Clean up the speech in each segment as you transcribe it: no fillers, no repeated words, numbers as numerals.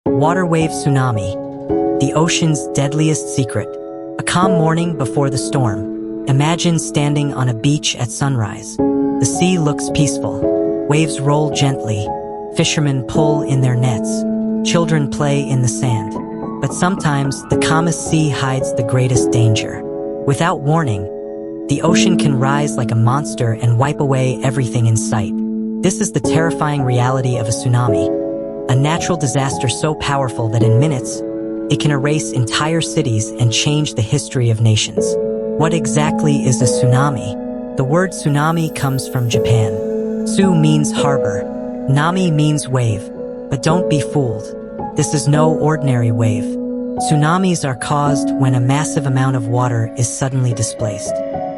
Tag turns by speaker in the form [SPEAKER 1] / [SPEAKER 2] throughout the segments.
[SPEAKER 1] Water wave tsunami, the ocean's deadliest secret. A calm morning before the storm. Imagine standing on a beach at sunrise. The sea looks peaceful. Waves roll gently. Fishermen pull in their nets. Children play in the sand. But sometimes the calmest sea hides the greatest danger. Without warning, the ocean can rise like a monster and wipe away everything in sight. This is the terrifying reality of a tsunami. A natural disaster so powerful that in minutes, it can erase entire cities and change the history of nations. What exactly is a tsunami? The word tsunami comes from Japan. Tsu means harbor. Nami means wave. But don't be fooled. This is no ordinary wave. Tsunamis are caused when a massive amount of water is suddenly displaced.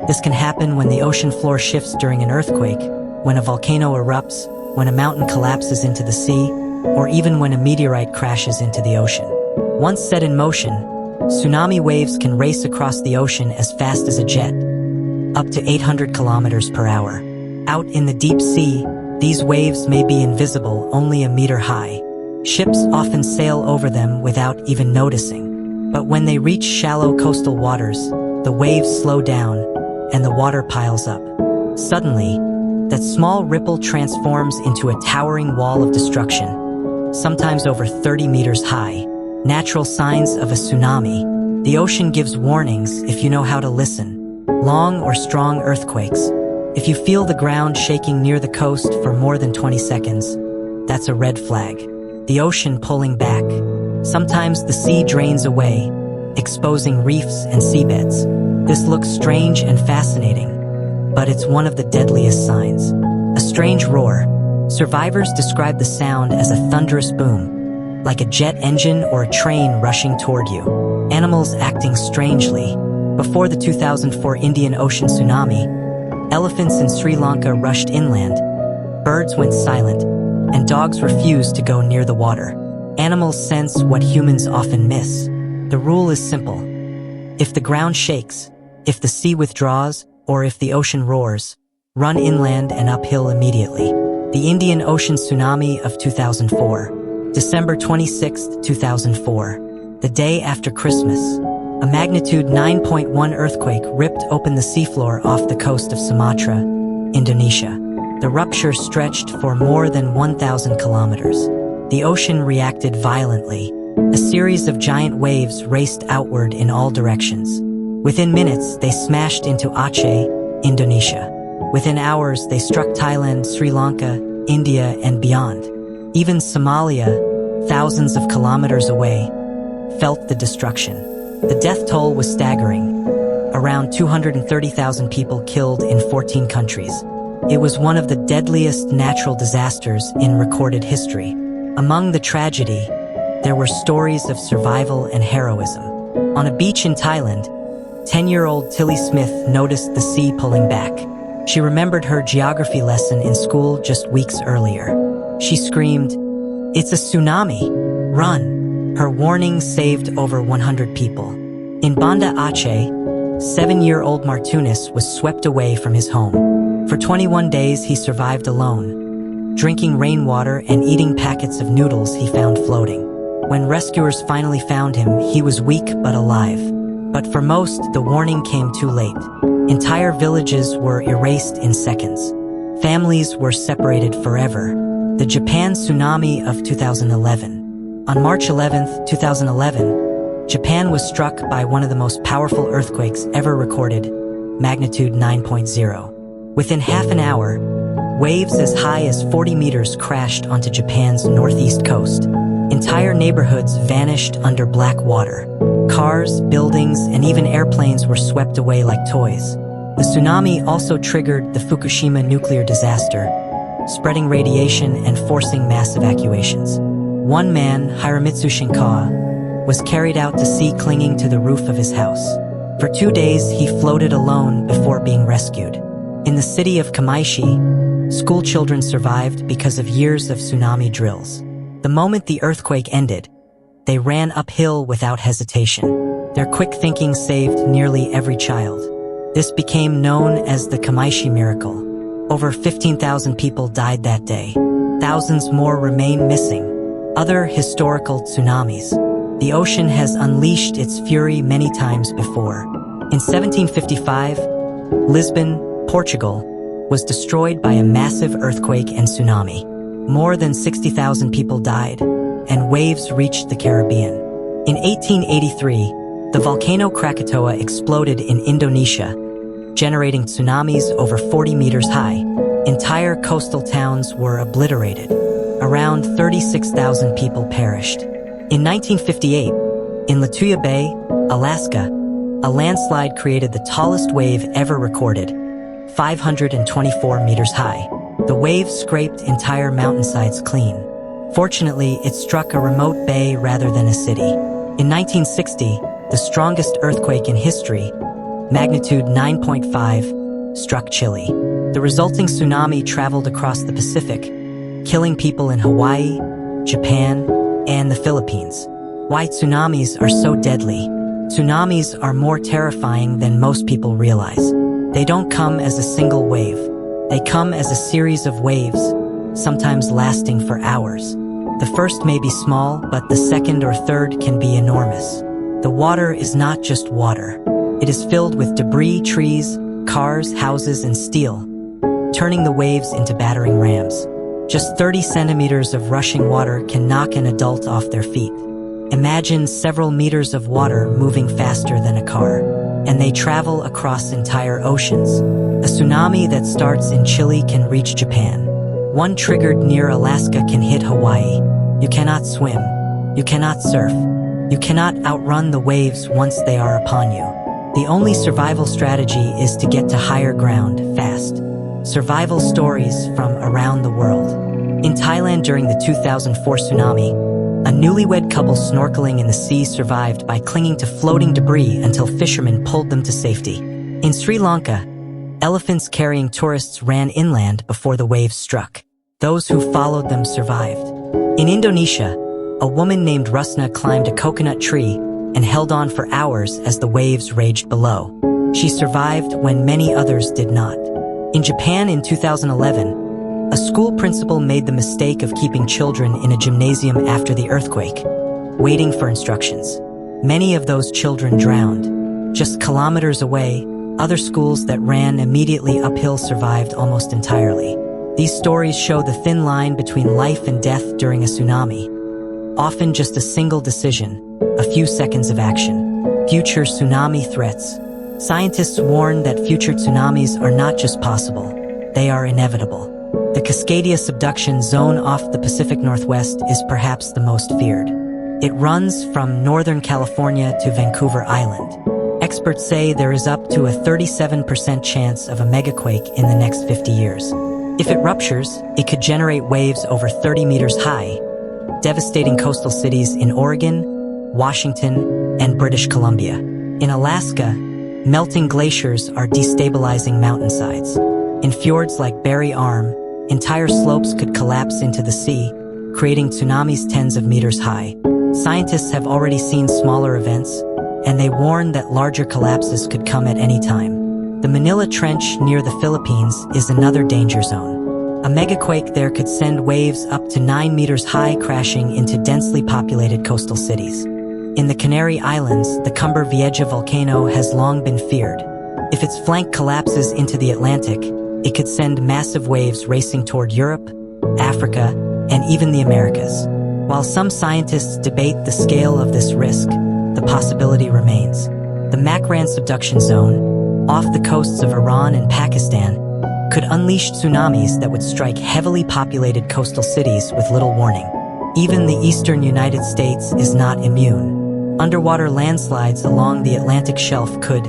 [SPEAKER 1] This can happen when the ocean floor shifts during an earthquake, when a volcano erupts, when a mountain collapses into the sea, or even when a meteorite crashes into the ocean. Once set in motion, tsunami waves can race across the ocean as fast as a jet, up to 800 kilometers per hour. Out in the deep sea, these waves may be invisible, only a meter high. Ships often sail over them without even noticing. But when they reach shallow coastal waters, the waves slow down and the water piles up. Suddenly, that small ripple transforms into a towering wall of destruction, sometimes over 30 meters high. Natural signs of a tsunami. The ocean gives warnings if you know how to listen. Long or strong earthquakes. If you feel the ground shaking near the coast for more than 20 seconds, that's a red flag. The ocean pulling back. Sometimes the sea drains away, exposing reefs and seabeds. This looks strange and fascinating, but it's one of the deadliest signs. A strange roar. Survivors describe the sound as a thunderous boom, like a jet engine or a train rushing toward you. Animals acting strangely. Before the 2004 Indian Ocean tsunami, elephants in Sri Lanka rushed inland, birds went silent, and dogs refused to go near the water. Animals sense what humans often miss. The rule is simple. If the ground shakes, if the sea withdraws, or if the ocean roars, run inland and uphill immediately. The Indian Ocean Tsunami of 2004. December 26, 2004. The day after Christmas. A magnitude 9.1 earthquake ripped open the seafloor off the coast of Sumatra, Indonesia. The rupture stretched for more than 1,000 kilometers. The ocean reacted violently. A series of giant waves raced outward in all directions. Within minutes, they smashed into Aceh, Indonesia. Within hours, they struck Thailand, Sri Lanka, India, and beyond. Even Somalia, thousands of kilometers away, felt the destruction. The death toll was staggering. Around 230,000 people killed in 14 countries. It was one of the deadliest natural disasters in recorded history. Among the tragedy, there were stories of survival and heroism. On a beach in Thailand, 10-year-old Tilly Smith noticed the sea pulling back. She remembered her geography lesson in school just weeks earlier. She screamed, "It's a tsunami! Run!" Her warning saved over 100 people. In Banda Aceh, 7-year-old Martunis was swept away from his home. For 21 days he survived alone, drinking rainwater and eating packets of noodles he found floating. When rescuers finally found him, he was weak but alive. But for most, the warning came too late. Entire villages were erased in seconds. Families were separated forever. The Japan tsunami of 2011. On March 11, 2011, Japan was struck by one of the most powerful earthquakes ever recorded, magnitude 9.0. Within half an hour, waves as high as 40 meters crashed onto Japan's northeast coast. Entire neighborhoods vanished under black water. Cars, buildings, and even airplanes were swept away like toys. The tsunami also triggered the Fukushima nuclear disaster, spreading radiation and forcing mass evacuations. One man, Hiramitsu Shinkawa, was carried out to sea clinging to the roof of his house. For 2 days, he floated alone before being rescued. In the city of Kamaishi, school children survived because of years of tsunami drills. The moment the earthquake ended, they ran uphill without hesitation. Their quick thinking saved nearly every child. This became known as the Kamaishi miracle. Over 15,000 people died that day. Thousands more remain missing. Other historical tsunamis. The ocean has unleashed its fury many times before. In 1755, Lisbon, Portugal, was destroyed by a massive earthquake and tsunami. More than 60,000 people died, and waves reached the Caribbean. In 1883, the volcano Krakatoa exploded in Indonesia, generating tsunamis over 40 meters high. Entire coastal towns were obliterated. Around 36,000 people perished. In 1958, in Lituya Bay, Alaska, a landslide created the tallest wave ever recorded, 524 meters high. The wave scraped entire mountainsides clean. Fortunately, it struck a remote bay rather than a city. In 1960, the strongest earthquake in history, magnitude 9.5, struck Chile. The resulting tsunami traveled across the Pacific, killing people in Hawaii, Japan, and the Philippines. Why tsunamis are so deadly? Tsunamis are more terrifying than most people realize. They don't come as a single wave. They come as a series of waves, sometimes lasting for hours. The first may be small, but the second or third can be enormous. The water is not just water. It is filled with debris, trees, cars, houses, and steel, turning the waves into battering rams. Just 30 centimeters of rushing water can knock an adult off their feet. Imagine several meters of water moving faster than a car, and they travel across entire oceans. A tsunami that starts in Chile can reach Japan. One triggered near Alaska can hit Hawaii. You cannot swim. You cannot surf. You cannot outrun the waves once they are upon you. The only survival strategy is to get to higher ground fast. Survival stories from around the world. In Thailand during the 2004 tsunami, a newlywed couple snorkeling in the sea survived by clinging to floating debris until fishermen pulled them to safety. In Sri Lanka, elephants carrying tourists ran inland before the waves struck. Those who followed them survived. In Indonesia, a woman named Rusna climbed a coconut tree and held on for hours as the waves raged below. She survived when many others did not. In Japan in 2011, a school principal made the mistake of keeping children in a gymnasium after the earthquake, waiting for instructions. Many of those children drowned. Just kilometers away, other schools that ran immediately uphill survived almost entirely. These stories show the thin line between life and death during a tsunami. Often just a single decision, a few seconds of action. Future tsunami threats. Scientists warn that future tsunamis are not just possible, they are inevitable. The Cascadia subduction zone off the Pacific Northwest is perhaps the most feared. It runs from Northern California to Vancouver Island. Experts say there is up to a 37% chance of a megaquake in the next 50 years. If it ruptures, it could generate waves over 30 meters high, devastating coastal cities in Oregon, Washington, and British Columbia. In Alaska, melting glaciers are destabilizing mountainsides. In fjords like Barry Arm, entire slopes could collapse into the sea, creating tsunamis tens of meters high. Scientists have already seen smaller events, and they warn that larger collapses could come at any time. The Manila Trench near the Philippines is another danger zone. A megaquake there could send waves up to 9 meters high crashing into densely populated coastal cities. In the Canary Islands, the Cumbre Vieja volcano has long been feared. If its flank collapses into the Atlantic, it could send massive waves racing toward Europe, Africa, and even the Americas. While some scientists debate the scale of this risk, the possibility remains. The Makran subduction zone, off the coasts of Iran and Pakistan, could unleash tsunamis that would strike heavily populated coastal cities with little warning. Even the eastern United States is not immune. Underwater landslides along the Atlantic shelf could,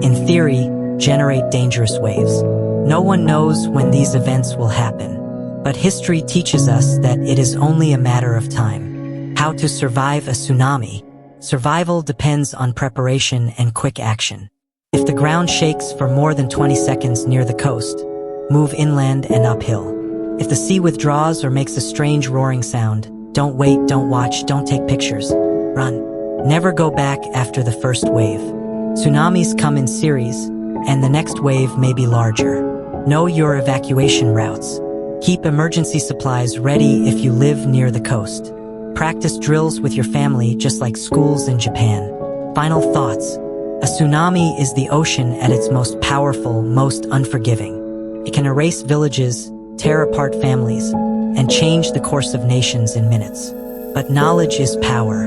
[SPEAKER 1] in theory, generate dangerous waves. No one knows when these events will happen, but history teaches us that it is only a matter of time. How to survive a tsunami? Survival depends on preparation and quick action. If the ground shakes for more than 20 seconds near the coast, move inland and uphill. If the sea withdraws or makes a strange roaring sound, don't wait, don't watch, don't take pictures. Run. Never go back after the first wave. Tsunamis come in series, and the next wave may be larger. Know your evacuation routes. Keep emergency supplies ready if you live near the coast. Practice drills with your family just like schools in Japan. Final thoughts. A tsunami is the ocean at its most powerful, most unforgiving. It can erase villages, tear apart families, and change the course of nations in minutes. But knowledge is power.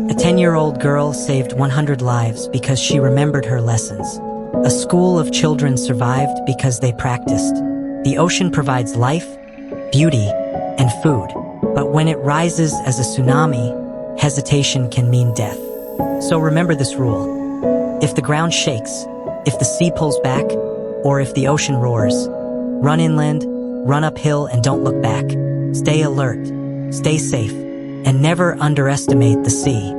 [SPEAKER 1] A 10-year-old girl saved 100 lives because she remembered her lessons. A school of children survived because they practiced. The ocean provides life, beauty, and food. But when it rises as a tsunami, hesitation can mean death. So remember this rule. If the ground shakes, if the sea pulls back, or if the ocean roars, run inland, run uphill, and don't look back. Stay alert, stay safe, and never underestimate the sea.